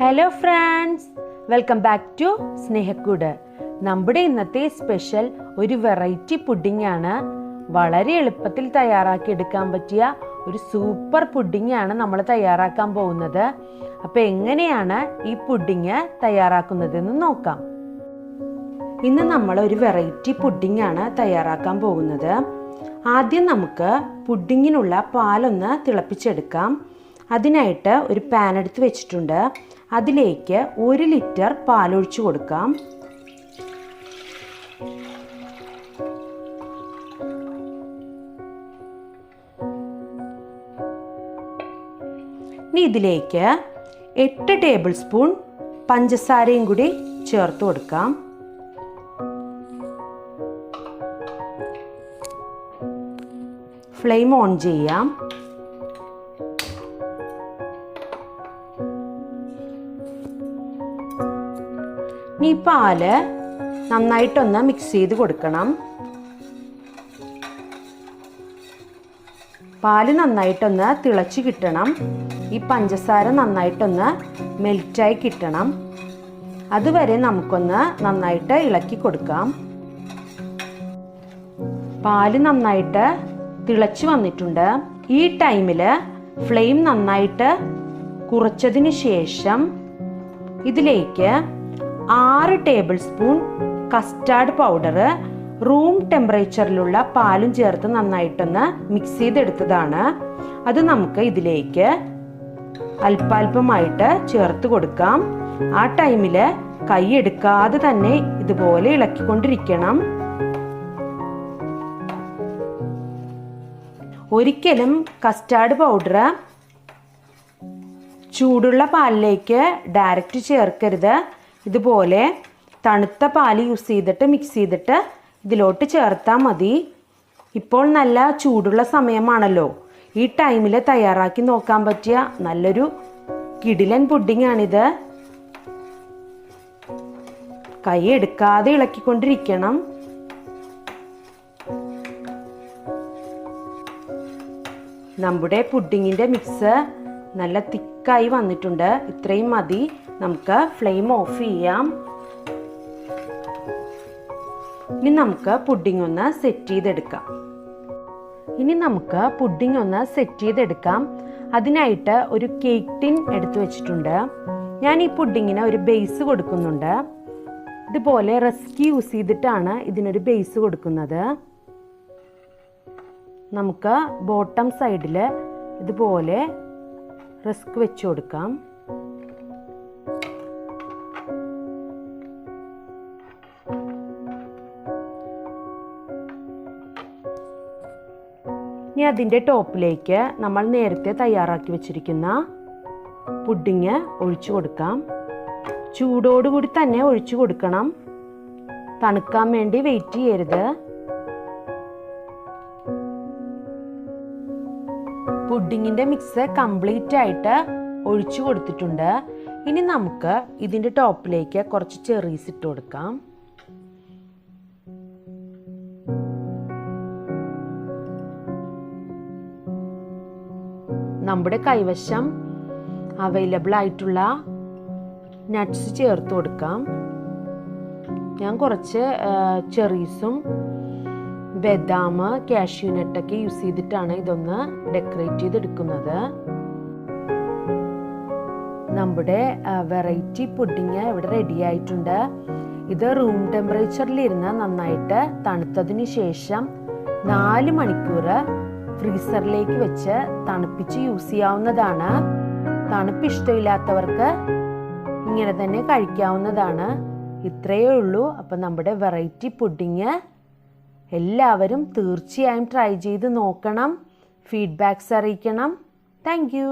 Hello friends, welcome back to Sneha Koodu. നമ്മുടെ ഇന്നത്തെ special ഒരു വെറൈറ്റി പുഡിംഗ് ആണ്. വളരെ എളുപ്പത്തിൽ തയ്യാറാക്കി എടുക്കാൻ പറ്റിയ ഒരു സൂപ്പർ പുഡിംഗ് ആണ് നമ്മൾ തയ്യാറാക്കാൻ പോകുന്നത്. അപ്പോൾ എങ്ങനെയാണ് ഈ പുഡിംഗ് തയ്യാറാക്കുന്നതെന്ന് നോക്കാം. ഇന്ന് നമ്മൾ ഒരു വെറൈറ്റി പുഡിംഗ് ആണ് തയ്യാറാക്കാൻ പോകുന്നത്. ആദ്യം നമുക്ക് പുഡിങ്ങിനുള്ള പാലൊന്ന് തിളപ്പിച്ചെടുക്കാം. അതിനായിട്ട് ഒരു പാൻ എടുത്ത് വെച്ചിട്ടുണ്ട്. അതിലേക്ക് 1 ലിറ്റർ പാലൊഴിച്ച് കൊടുക്കാം. ഇനി ഇതിലേക്ക് 8 ടേബിൾ സ്പൂൺ പഞ്ചസാരയും കൂടി ചേർത്ത് കൊടുക്കാം. ഫ്ലെയിം ഓൺ ചെയ്യാം. ഈ പാല് നന്നായിട്ടൊന്ന് മിക്സ് ചെയ്ത് കൊടുക്കണം. പാല് നന്നായിട്ടൊന്ന് തിളച്ച് കിട്ടണം. ഈ പഞ്ചസാര നന്നായിട്ടൊന്ന് മെൽറ്റായി കിട്ടണം. അതുവരെ നമുക്കൊന്ന് നന്നായിട്ട് ഇളക്കി കൊടുക്കാം. പാല് നന്നായിട്ട് തിളച്ച് വന്നിട്ടുണ്ട്. ഈ ടൈമിൽ ഫ്ലെയിം നന്നായിട്ട് കുറച്ചതിന് ശേഷം ഇതിലേക്ക് 6 tablespoon custard powder room ടെമ്പറേച്ചറിലുള്ള പാലും ചേർത്ത് നന്നായിട്ടൊന്ന് മിക്സ് ചെയ്തെടുത്തതാണ്. അത് നമുക്ക് ഇതിലേക്ക് അല്പാൽപമായിട്ട് ചേർത്ത് കൊടുക്കാം. ആ ടൈമിൽ കൈ എടുക്കാതെ തന്നെ ഇതുപോലെ ഇളക്കിക്കൊണ്ടിരിക്കണം. ഒരിക്കലും കസ്റ്റാർഡ് പൗഡർ ചൂടുള്ള പാലിലേക്ക് ഡയറക്റ്റ് ചേർക്കരുത്. ഇതുപോലെ തണുത്ത പാല് യൂസ് ചെയ്തിട്ട് മിക്സ് ചെയ്തിട്ട് ഇതിലോട്ട് ചേർത്താൽ മതി. ഇപ്പോൾ നല്ല ചൂടുള്ള സമയമാണല്ലോ. ഈ ടൈമിൽ തയ്യാറാക്കി നോക്കാൻ പറ്റിയ നല്ലൊരു കിടിലൻ പുഡിംഗ് ആണിത്. കൈ എടുക്കാതെ ഇളക്കിക്കൊണ്ടിരിക്കണം. നമ്മുടെ പുഡിങ്ങിൻ്റെ മിക്സ് നല്ല തിക്കായി വന്നിട്ടുണ്ട്. ഇത്രയും മതി. നമുക്ക് ഫ്ലെയിം ഓഫ് ചെയ്യാം. ഇനി നമുക്ക് പുഡിംഗ് ഒന്ന് സെറ്റ് ചെയ്തെടുക്കാം. അതിനായിട്ട് ഒരു കേക്ക് ടിൻ എടുത്തു വെച്ചിട്ടുണ്ട്. ഞാൻ ഈ പുഡിങ്ങിന് ഒരു ബേസ് കൊടുക്കുന്നുണ്ട്. ഇതുപോലെ റസ്ക് യൂസ് ചെയ്തിട്ടാണ് ഇതിനൊരു ബേസ് കൊടുക്കുന്നത്. നമുക്ക് ബോട്ടം സൈഡിൽ ഇതുപോലെ റസ്ക് വെച്ച് കൊടുക്കാം. ഇനി അതിൻ്റെ ടോപ്പിലേക്ക് നമ്മൾ നേരത്തെ തയ്യാറാക്കി വെച്ചിരിക്കുന്ന പുഡിങ് ഒഴിച്ചു കൊടുക്കാം. ചൂടോടുകൂടി തന്നെ ഒഴിച്ചു കൊടുക്കണം. തണുക്കാൻ വേണ്ടി വെയിറ്റ് ചെയ്യരുത്. പുഡിങ്ങിൻ്റെ മിക്സ് കംപ്ലീറ്റ് ആയിട്ട് ഒഴിച്ചു കൊടുത്തിട്ടുണ്ട്. ഇനി നമുക്ക് ഇതിൻ്റെ ടോപ്പിലേക്ക് കുറച്ച് ചെറീസ് ഇട്ട് കൊടുക്കാം. നമ്മുടെ കൈവശം അവൈലബിൾ ആയിട്ടുള്ള നട്ട്സ് ചേർത്ത് കൊടുക്കാം. ഞാൻ കുറച്ച് ചെറീസും ബദാം, കാഷ്യൂ നട്ടൊക്കെ യൂസ് ചെയ്തിട്ടാണ് ഇതൊന്ന് ഡെക്കറേറ്റ് ചെയ്തെടുക്കുന്നത്. നമ്മുടെ വെറൈറ്റി പുഡിങ് ഇവിടെ റെഡി ആയിട്ടുണ്ട്. ഇത് റൂം ടെമ്പറേച്ചറിലിരുന്ന് നന്നായിട്ട് തണുത്തതിന് ശേഷം 4 മണിക്കൂർ ഫ്രീസറിലേക്ക് വെച്ച് തണുപ്പിച്ച് യൂസ് ചെയ്യാവുന്നതാണ്. തണുപ്പ് ഇഷ്ടമില്ലാത്തവർക്ക് ഇങ്ങനെ തന്നെ കഴിക്കാവുന്നതാണ്. ഇത്രയേ ഉള്ളൂ. അപ്പം നമ്മുടെ വെറൈറ്റി പുഡിങ് എല്ലാവരും തീർച്ചയായും ട്രൈ ചെയ്ത് നോക്കണം. ഫീഡ്ബാക്ക്സ് അറിയിക്കണം. Thank you.